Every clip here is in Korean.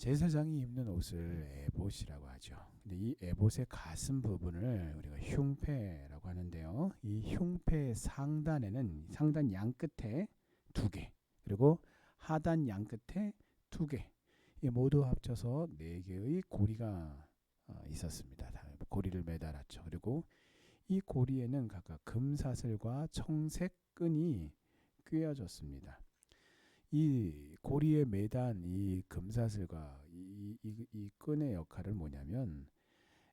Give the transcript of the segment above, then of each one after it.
제사장이 입는 옷을 에봇이라고 하죠. 근데 이 에봇의 가슴 부분을 우리가 흉패라고 하는데요. 이 흉패의 상단에는 상단 양 끝에 두 개, 그리고 하단 양 끝에 두 개, 이 모두 합쳐서 네 개의 고리가 있었습니다. 고리를 매달았죠. 그리고 이 고리에는 각각 금사슬과 청색 끈이 꿰어졌습니다. 이 고리에 매단 이 금사슬과 이 끈의 역할은 뭐냐면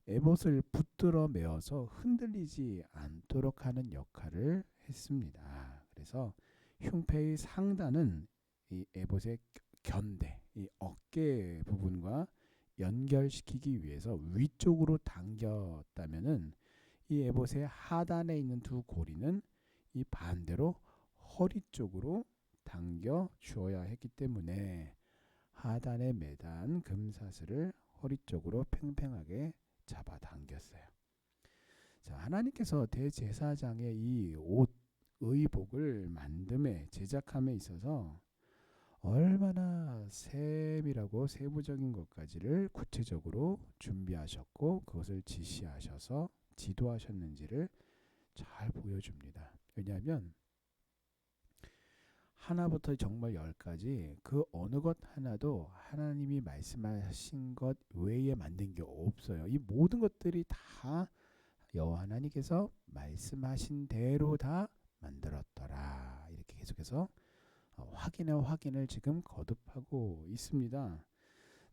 에봇을 붙들어 메어서 흔들리지 않도록 하는 역할을 했습니다. 그래서 흉패의 상단은 이 에봇의 견대, 이 어깨 부분과 연결시키기 위해서 위쪽으로 당겼다면은 이 에봇의 하단에 있는 두 고리는 이 반대로 허리 쪽으로 당겨 주어야 했기 때문에 하단에 매단 금사슬을 허리 쪽으로 팽팽하게 잡아 당겼어요. 자, 하나님께서 대제사장의 이 옷, 의복을 만듦에 제작함에 있어서 얼마나 세밀하고 세부적인 것까지를 구체적으로 준비하셨고 그것을 지시하셔서 지도하셨는지를 잘 보여줍니다. 왜냐하면 하나부터 정말 열까지 그 어느 것 하나도 하나님이 말씀하신 것 외에 만든 게 없어요. 이 모든 것들이 다 여호와 하나님께서 말씀하신 대로 다 만들었더라. 이렇게 계속해서 확인을 지금 거듭하고 있습니다.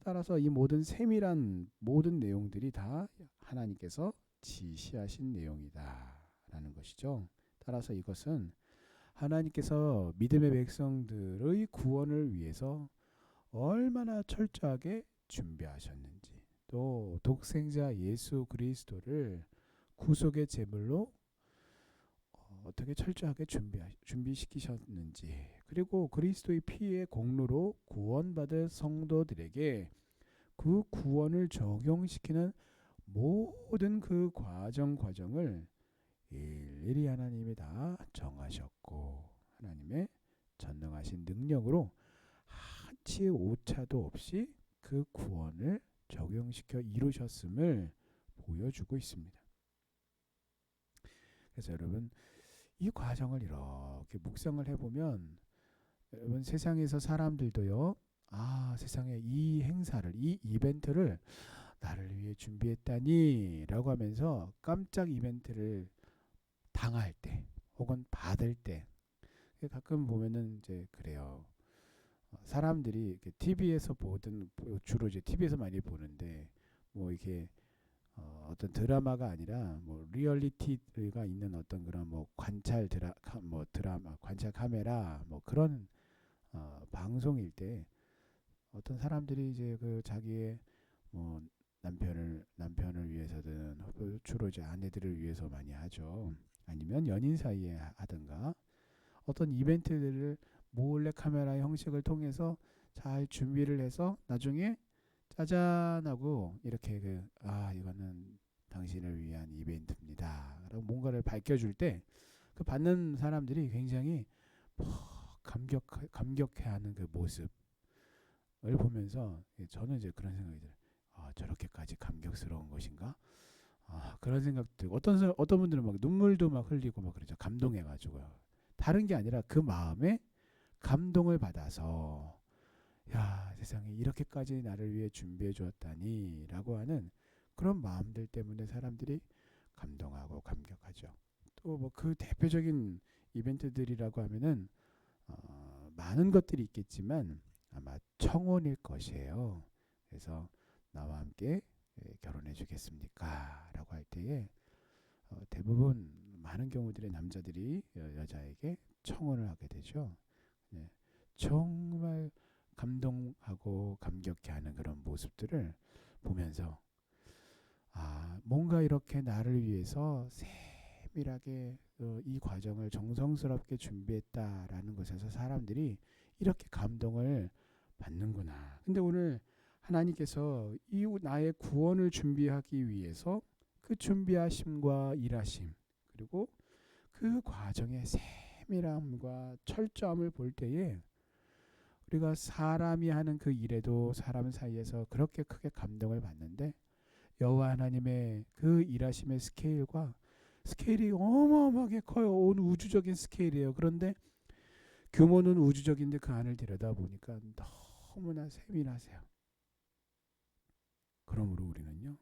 따라서 이 모든 세밀한 모든 내용들이 다 하나님께서 지시하신 내용이다라는 것이죠. 따라서 이것은 하나님께서 믿음의 백성들의 구원을 위해서 얼마나 철저하게 준비하셨는지, 또 독생자 예수 그리스도를 구속의 제물로 어떻게 철저하게 준비시키셨는지, 그리고 그리스도의 피의 공로로 구원받을 성도들에게 그 구원을 적용시키는 모든 그 과정을 일일이 하나님이 다 정하셨고 하나님의 전능하신 능력으로 한치의 오차도 없이 그 구원을 적용시켜 이루셨음을 보여주고 있습니다. 그래서 여러분 이 과정을 이렇게 묵상을 해보면 여러분 세상에서 사람들도요, 세상에 이 행사를, 이 이벤트를 나를 위해 준비했다니 라고 하면서 깜짝 이벤트를 당할 때 혹은 받을 때 가끔 보면은 이제 그래요. 사람들이 이렇게 TV에서 보든 주로 이제 TV에서 많이 보는데 뭐 이렇게 어떤 드라마가 아니라 뭐 리얼리티가 있는 어떤 그런 뭐 드라마 관찰 카메라 뭐 그런 방송일 때 어떤 사람들이 이제 그 자기의 뭐 남편을 위해서든 주로 이제 아내들을 위해서 많이 하죠. 아니면 연인 사이에 하든가 어떤 이벤트들을 몰래 카메라 형식을 통해서 잘 준비를 해서 나중에 짜잔 하고 이렇게 이거는 당신을 위한 이벤트입니다 라고 뭔가를 밝혀줄 때 그 받는 사람들이 굉장히 감격해하는 그 모습을 보면서 저는 이제 그런 생각이 들어요. 저렇게까지 감격스러운 것인가? 그런 생각들. 어떤 분들은 막 눈물도 막 흘리고 막 그러죠. 감동해가지고요. 다른 게 아니라 그 마음에 감동을 받아서 야, 세상에 이렇게까지 나를 위해 준비해 주었다니 라고 하는 그런 마음들 때문에 사람들이 감동하고 감격하죠. 또 뭐 그 대표적인 이벤트들이라고 하면은 많은 것들이 있겠지만 아마 청혼일 것이에요. 그래서 나와 함께 결혼해 주겠습니까? 라고 할 때에 대부분 많은 경우들의 남자들이 여자에게 청혼을 하게 되죠. 네. 정말 감동하고 감격해하는 그런 모습들을 보면서 뭔가 이렇게 나를 위해서 세밀하게 이 과정을 정성스럽게 준비했다라는 것에서 사람들이 이렇게 감동을 받는구나. 근데 오늘 하나님께서 이 나의 구원을 준비하기 위해서 그 준비하심과 일하심 그리고 그 과정의 세밀함과 철저함을 볼 때에 우리가 사람이 하는 그 일에도 사람 사이에서 그렇게 크게 감동을 받는데 여호와 하나님의 그 일하심의 스케일이 어마어마하게 커요. 온 우주적인 스케일이에요. 그런데 규모는 우주적인데 그 안을 들여다보니까 너무나 세밀하세요. 그러므로 우리는요,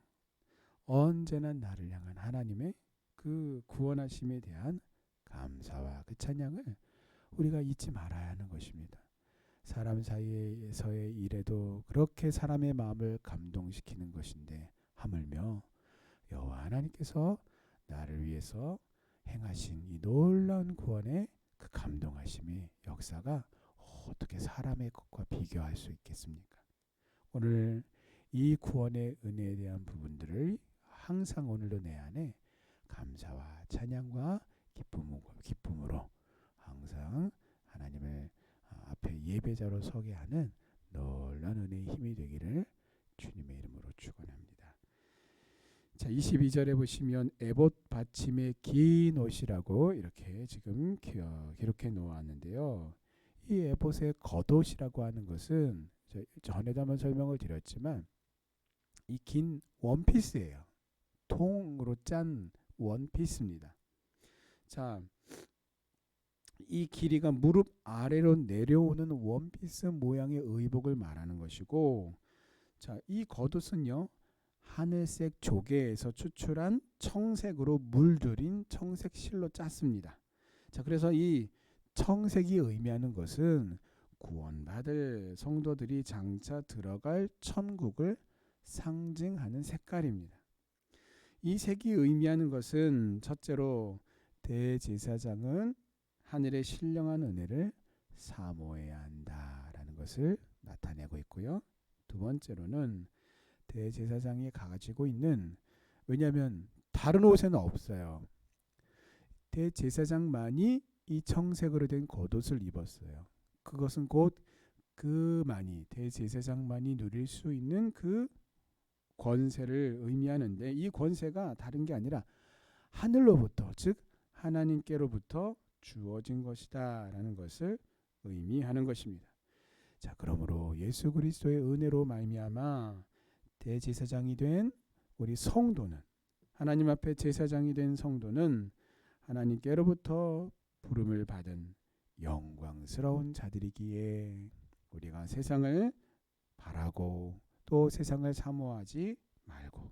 언제나 나를 향한 하나님의 그 구원하심에 대한 감사와 그 찬양을 우리가 잊지 말아야 하는 것입니다. 사람 사이에서의 일에도 그렇게 사람의 마음을 감동시키는 것인데 하물며 여호와 하나님께서 나를 위해서 행하신 이 놀라운 구원의 그 감동하심의 역사가 어떻게 사람의 것과 비교할 수 있겠습니까? 오늘 이 구원의 은혜에 대한 부분들을 항상 오늘도 내 안에 감사와 찬양과 기쁨으로 항상 하나님을 앞에 예배자로 서게 하는 놀라운 은혜의 힘이 되기를 주님의 이름으로 축원합니다. 자, 22절에 보시면 에봇 받침의 긴 옷이라고 이렇게 지금 기록해 놓았는데요. 이 에봇의 겉옷이라고 하는 것은 전에도 한번 설명을 드렸지만 이 긴 원피스예요. 통으로 짠 원피스입니다. 자, 이 길이가 무릎 아래로 내려오는 원피스 모양의 의복을 말하는 것이고, 자, 이 겉옷은요, 하늘색 조개에서 추출한 청색으로 물들인 청색 실로 짰습니다. 자, 그래서 이 청색이 의미하는 것은 구원받을 성도들이 장차 들어갈 천국을 상징하는 색깔입니다. 이 색이 의미하는 것은 첫째로 대제사장은 하늘의 신령한 은혜를 사모해야 한다라는 것을 나타내고 있고요. 두 번째로는 대제사장이 가지고 있는, 왜냐하면 다른 옷에는 없어요. 대제사장만이 이 청색으로 된 겉옷을 입었어요. 그것은 곧 그만이 대제사장만이 누릴 수 있는 그 권세를 의미하는데, 이 권세가 다른 게 아니라 하늘로부터, 즉 하나님께로부터 주어진 것이다 라는 것을 의미하는 것입니다. 자, 그러므로 예수 그리스도의 은혜로 말미암아 대제사장이 된 우리 성도는, 하나님 앞에 제사장이 된 성도는 하나님께로부터 부름을 받은 영광스러운 자들이기에 우리가 세상을 바라고 또 세상을 사모하지 말고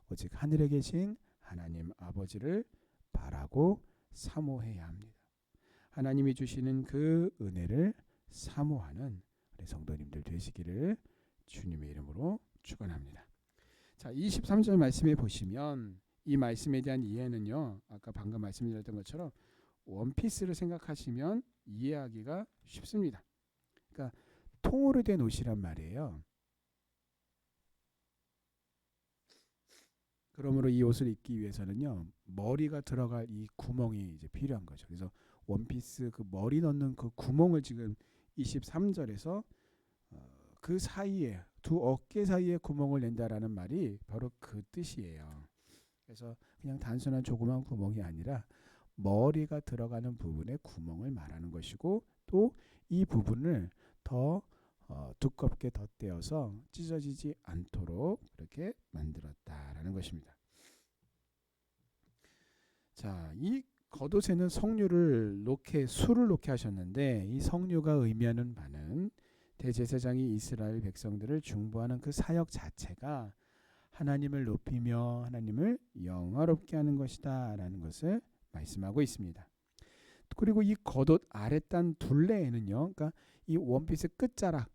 오직 하늘에 계신 하나님 아버지를 바라고 사모해야 합니다. 하나님이 주시는 그 은혜를 사모하는 우리 성도님들 되시기를 주님의 이름으로 축원합니다. 자, 23절 말씀에 보시면 이 말씀에 대한 이해는요, 아까 방금 말씀드렸던 것처럼 원피스를 생각하시면 이해하기가 쉽습니다. 그러니까 통으로 된 옷이란 말이에요. 그러므로 이 옷을 입기 위해서는요, 머리가 들어갈 이 구멍이 이제 필요한 거죠. 그래서 원피스 그 머리 넣는 그 구멍을 지금 23절에서 그 사이에, 두 어깨 사이에 구멍을 낸다라는 말이 바로 그 뜻이에요. 그래서 그냥 단순한 조그만 구멍이 아니라 머리가 들어가는 부분에 구멍을 말하는 것이고, 또 이 부분을 더 두껍게 덧대어서 찢어지지 않도록 이렇게 만들었다라는 것입니다. 자, 이 겉옷에는 수를 놓게 하셨는데, 이 성류가 의미하는 바는 대제사장이 이스라엘 백성들을 중보하는 그 사역 자체가 하나님을 높이며 하나님을 영화롭게 하는 것이다 라는 것을 말씀하고 있습니다. 그리고 이 겉옷 아랫단 둘레에는요, 그러니까 이 원피스 끝자락,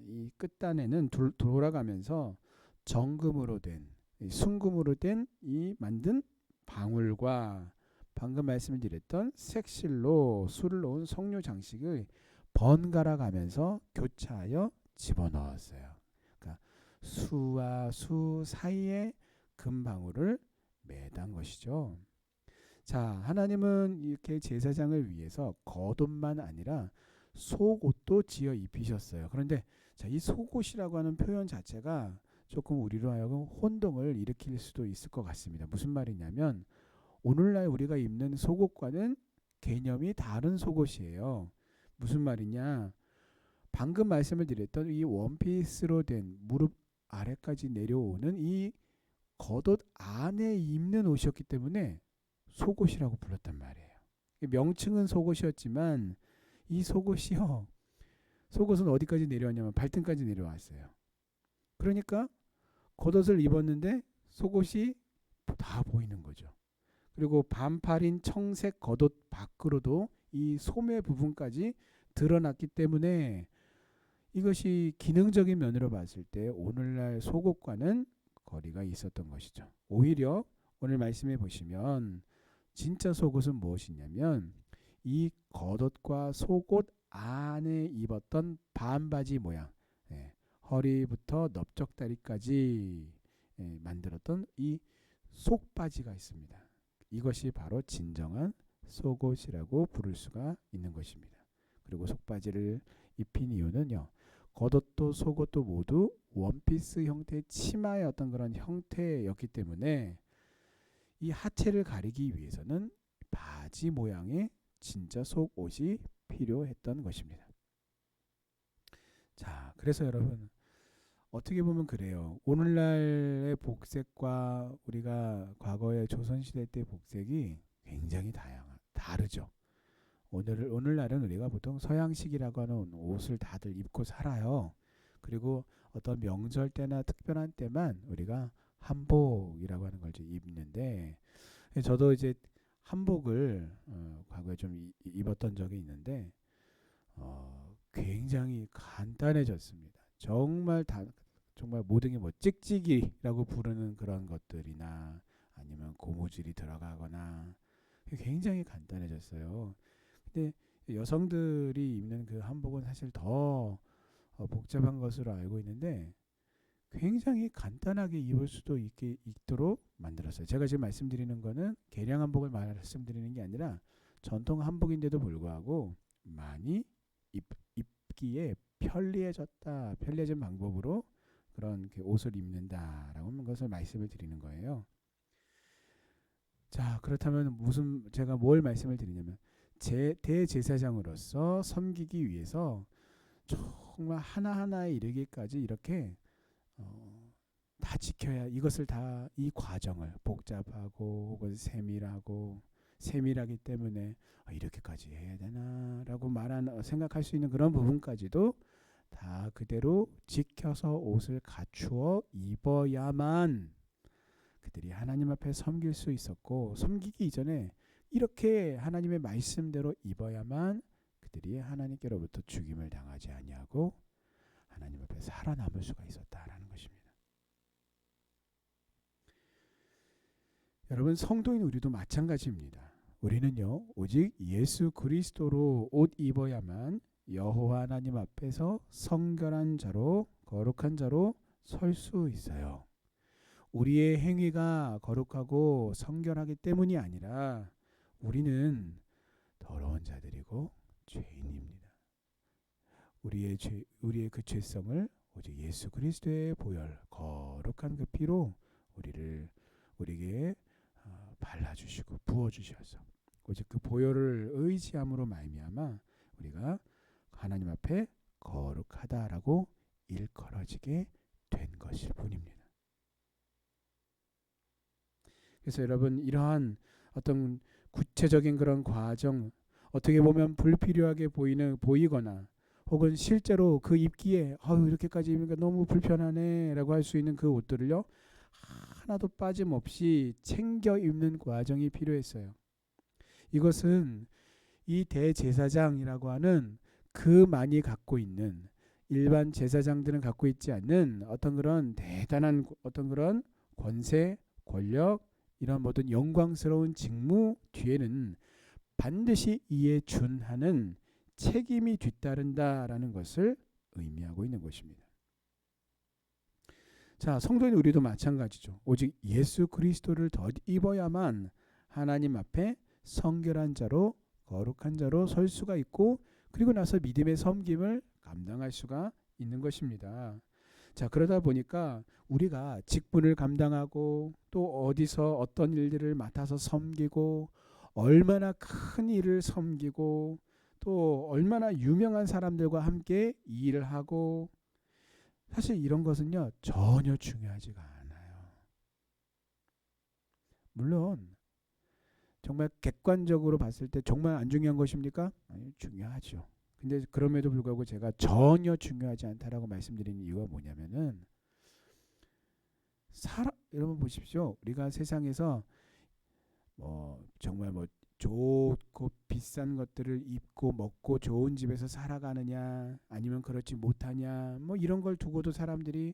이 끝단에는 돌아가면서 정금으로 된, 순금으로 된 이 만든 방울과 방금 말씀을 드렸던 색실로 수를 놓은 성료 장식을 번갈아 가면서 교차하여 집어넣었어요. 그러니까 수와 수 사이에 금방울을 매단 것이죠. 자, 하나님은 이렇게 제사장을 위해서 겉옷만 아니라 속옷도 지어 입히셨어요. 그런데 자, 이 속옷이라고 하는 표현 자체가 조금 우리로 하여금 혼동을 일으킬 수도 있을 것 같습니다. 무슨 말이냐면 오늘날 우리가 입는 속옷과는 개념이 다른 속옷이에요. 무슨 말이냐? 방금 말씀을 드렸던 이 원피스로 된 무릎 아래까지 내려오는 이 겉옷 안에 입는 옷이었기 때문에 속옷이라고 불렀단 말이에요. 명칭은 속옷이었지만 이 속옷이요. 속옷은 어디까지 내려왔냐면 발등까지 내려왔어요. 그러니까 겉옷을 입었는데 속옷이 다 보이는 거죠. 그리고 반팔인 청색 겉옷 밖으로도 이 소매 부분까지 드러났기 때문에 이것이 기능적인 면으로 봤을 때 오늘날 속옷과는 거리가 있었던 것이죠. 오히려 오늘 말씀해 보시면 진짜 속옷은 무엇이냐면 이 겉옷과 속옷 안에 입었던 반바지 모양, 허리부터 넓적다리까지 만들었던 이 속바지가 있습니다. 이것이 바로 진정한 속옷이라고 부를 수가 있는 것입니다. 그리고 속바지를 입힌 이유는요. 겉옷도 속옷도 모두 원피스 형태의 치마의 어떤 그런 형태였기 때문에 이 하체를 가리기 위해서는 바지 모양의 진짜 속옷이 필요했던 것입니다. 자, 그래서 여러분 어떻게 보면 그래요. 오늘날의 복색과 우리가 과거의 조선시대 때 복색이 굉장히 다르죠. 오늘날은 우리가 보통 서양식이라고 하는 옷을 다들 입고 살아요. 그리고 어떤 명절 때나 특별한 때만 우리가 한복이라고 하는 걸 입는데, 저도 이제 한복을 과거에 좀 입었던 적이 있는데 굉장히 간단해졌습니다. 정말 모든 게 뭐 찍찍이라고 부르는 그런 것들이나 아니면 고무줄이 들어가거나 굉장히 간단해졌어요. 근데 여성들이 입는 그 한복은 사실 더 복잡한 것으로 알고 있는데 굉장히 간단하게 입을 수도 있도록 만들었어요. 제가 지금 말씀드리는 거는 개량 한복을 말씀드리는 게 아니라 전통 한복인데도 불구하고 많이 입기에 편리해진 방법으로 그런 옷을 입는다라고 하는 것을 말씀을 드리는 거예요. 자, 그렇다면 제가 뭘 말씀을 드리냐면 대제사장으로서 섬기기 위해서 정말 하나하나에 이르기까지 이렇게 다 지켜야 이것을 다 이 과정을 복잡하고 혹은 세밀하기 때문에 이렇게까지 해야 되나라고 생각할 수 있는 그런 부분까지도 다 그대로 지켜서 옷을 갖추어 입어야만 그들이 하나님 앞에 섬길 수 있었고, 섬기기 이전에 이렇게 하나님의 말씀대로 입어야만 그들이 하나님께로부터 죽임을 당하지 아니하고 하나님 앞에 살아남을 수가 있었다라는 것입니다. 여러분, 성도인 우리도 마찬가지입니다. 우리는요 오직 예수 그리스도로 옷 입어야만 여호와 하나님 앞에서 성결한 자로 거룩한 자로 설 수 있어요. 우리의 행위가 거룩하고 성결하기 때문이 아니라 우리는 더러운 자들이고 죄인입니다. 우리의 그 죄성을 오직 예수 그리스도의 보혈 거룩한 그 피로 우리에게 발라주시고 부어주셔서 오직 그 보혈을 의지함으로 말미암아 우리가 하나님 앞에 거룩하다라고 일컬어지게 된 것일 뿐입니다. 그래서 여러분, 이러한 어떤 구체적인 그런 과정, 어떻게 보면 불필요하게 보이거나 혹은 실제로 그 입기에 이렇게까지 입으니까 너무 불편하네 라고 할 수 있는 그 옷들을요 하나도 빠짐없이 챙겨 입는 과정이 필요했어요. 이것은 이 대제사장이라고 하는 그만이 갖고 있는, 일반 제사장들은 갖고 있지 않는 어떤 그런 대단한 어떤 그런 권세, 권력, 이런 모든 영광스러운 직무 뒤에는 반드시 이에 준하는 책임이 뒤따른다라는 것을 의미하고 있는 것입니다. 자, 성도인 우리도 마찬가지죠. 오직 예수 그리스도를 덧입어야만 하나님 앞에 성결한 자로 거룩한 자로 설 수가 있고, 그리고 나서 믿음의 섬김을 감당할 수가 있는 것입니다. 자, 그러다 보니까 우리가 직분을 감당하고 또 어디서 어떤 일들을 맡아서 섬기고 얼마나 큰 일을 섬기고 또 얼마나 유명한 사람들과 함께 일을 하고, 사실 이런 것은요 전혀 중요하지가 않아요. 물론 정말 객관적으로 봤을 때 정말 안 중요한 것입니까? 아니, 중요하죠. 근데 그럼에도 불구하고 제가 전혀 중요하지 않다라고 말씀드리는 이유가 뭐냐면은, 여러분 보십시오. 우리가 세상에서 정말 좋고 비싼 것들을 입고 먹고 좋은 집에서 살아가느냐 아니면 그렇지 못하냐 이런 걸 두고도 사람들이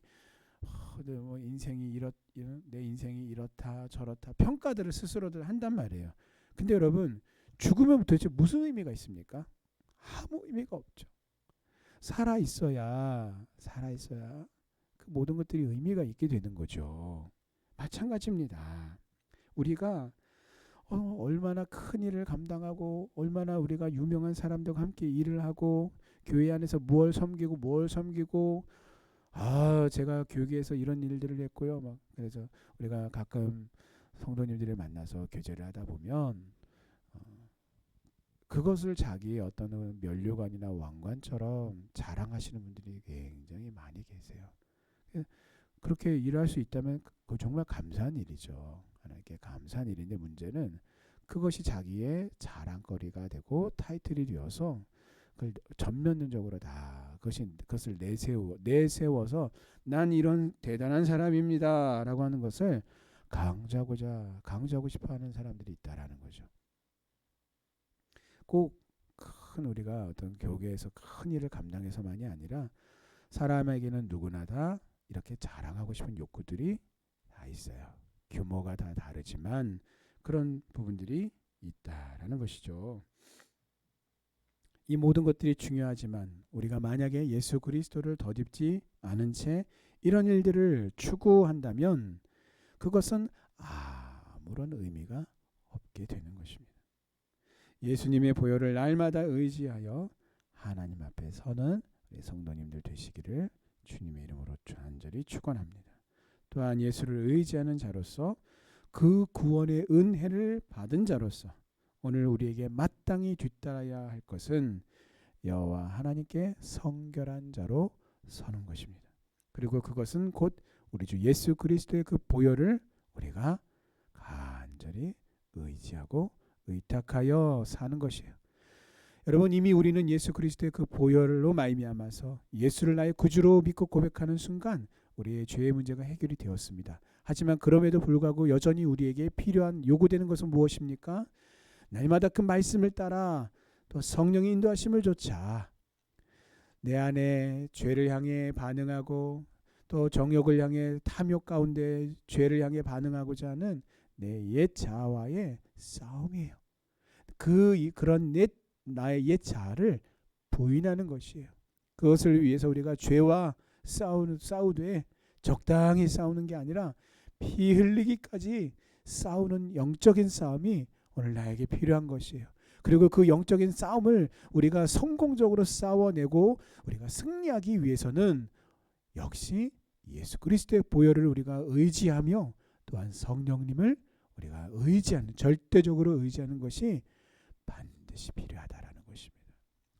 내 인생이 이렇다 저렇다 평가들을 스스로들 한단 말이에요. 근데 여러분, 죽으면 도대체 무슨 의미가 있습니까? 아무 의미가 없죠. 살아 있어야 그 모든 것들이 의미가 있게 되는 거죠. 마찬가지입니다. 우리가 얼마나 큰 일을 감당하고 얼마나 우리가 유명한 사람들과 함께 일을 하고 교회 안에서 뭘 섬기고 제가 교회에서 이런 일들을 했고요. 그래서 우리가 가끔 성도님들을 만나서 교제를 하다 보면 그것을 자기의 어떤 면류관이나 왕관처럼 자랑하시는 분들이 굉장히 많이 계세요. 그렇게 일할 수 있다면 그거 정말 감사한 일이죠. 하나님께 감사한 일인데, 문제는 그것이 자기의 자랑거리가 되고 타이틀이 되어서 그걸 전면적으로 다 그것을 내세워서 난 이런 대단한 사람입니다라고 하는 것을 강조하고 싶어하는 사람들이 있다라는 거죠. 꼭 큰 우리가 어떤 교계에서 큰 일을 감당해서만이 아니라 사람에게는 누구나 다 이렇게 자랑하고 싶은 욕구들이 다 있어요. 규모가 다 다르지만 그런 부분들이 있다라는 것이죠. 이 모든 것들이 중요하지만 우리가 만약에 예수 그리스도를 덧입지 않은 채 이런 일들을 추구한다면 그것은 아무런 의미가 없게 되는 것입니다. 예수님의 보혈을 날마다 의지하여 하나님 앞에 서는 우리 성도님들 되시기를 주님의 이름으로 간절히 축원합니다. 또한 예수를 의지하는 자로서 그 구원의 은혜를 받은 자로서 오늘 우리에게 마땅히 뒤따라야 할 것은 여호와 하나님께 성결한 자로 서는 것입니다. 그리고 그것은 곧 우리 주 예수 그리스도의 그 보혈을 우리가 간절히 의지하고 의탁하여 사는 것이에요. 여러분, 이미 우리는 예수 그리스도의 그 보혈로 말미암아서 예수를 나의 구주로 믿고 고백하는 순간 우리의 죄의 문제가 해결이 되었습니다. 하지만 그럼에도 불구하고 여전히 우리에게 필요한 요구되는 것은 무엇입니까? 날마다 그 말씀을 따라 또 성령의 인도하심을 조차 내 안에 죄를 향해 반응하고 또 정욕을 향해 탐욕 가운데 죄를 향해 반응하고자 하는 내 옛 자아와의 싸움이에요. 그런 나의 옛 자아를 부인하는 것이에요. 그것을 위해서 우리가 죄와 싸우되 적당히 싸우는 게 아니라 피 흘리기까지 싸우는 영적인 싸움이 오늘 나에게 필요한 것이에요. 그리고 그 영적인 싸움을 우리가 성공적으로 싸워내고 우리가 승리하기 위해서는 역시 예수 그리스도의 보혈을 우리가 의지하며 또한 성령님을 우리가 절대적으로 의지하는 것이 반드시 필요하다라는 것입니다.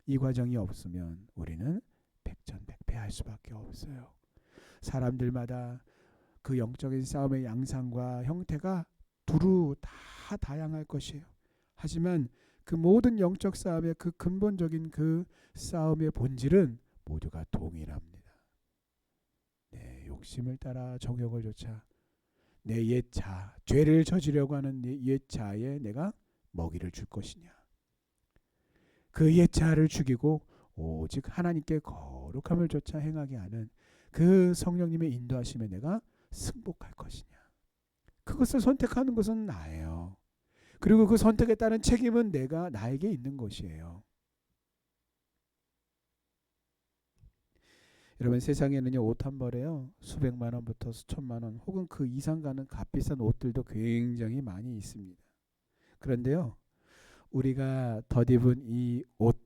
이 과정이 없으면 우리는 백전백패할 수밖에 없어요. 사람들마다 그 영적인 싸움의 양상과 형태가 두루 다 다양할 것이에요. 하지만 그 모든 영적 싸움의 그 근본적인 그 싸움의 본질은 모두가 동일합니다. 내 욕심을 따라 정욕을 좇아 내 옛 자, 죄를 저지려고 하는 내 옛 자에 내가 먹이를 줄 것이냐. 그 옛 자를 죽이고 오직 하나님께 거룩함을 좇아 행하게 하는 그 성령님의 인도하심에 내가 승복할 것이냐. 그것을 선택하는 것은 나예요. 그리고 그 선택에 따른 책임은 나에게 있는 것이에요. 여러분, 세상에는요 옷 한 벌에요 수백만 원부터 수천만 원 혹은 그 이상 가는 값비싼 옷들도 굉장히 많이 있습니다. 그런데요, 우리가 덧입은 이 옷,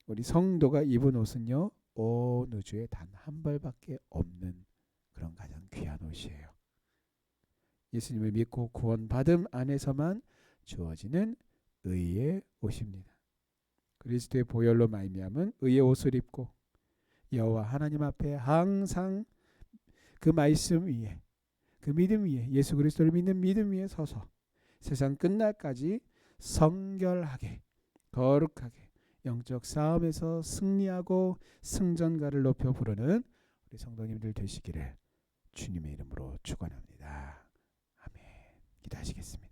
우리 성도가 입은 옷은요 온 우주에 단 한 벌밖에 없는 그런 가장 귀한 옷이에요. 예수님을 믿고 구원받음 안에서만 주어지는 의의 옷입니다. 그리스도의 보혈로 말미암은 의의 옷을 입고 여호와 하나님 앞에 항상 그 말씀 위에, 그 믿음 위에, 예수 그리스도를 믿는 믿음 위에 서서 세상 끝날까지 성결하게, 거룩하게 영적 싸움에서 승리하고 승전가를 높여 부르는 우리 성도님들 되시기를 주님의 이름으로 축원합니다. 아멘. 기도하시겠습니다.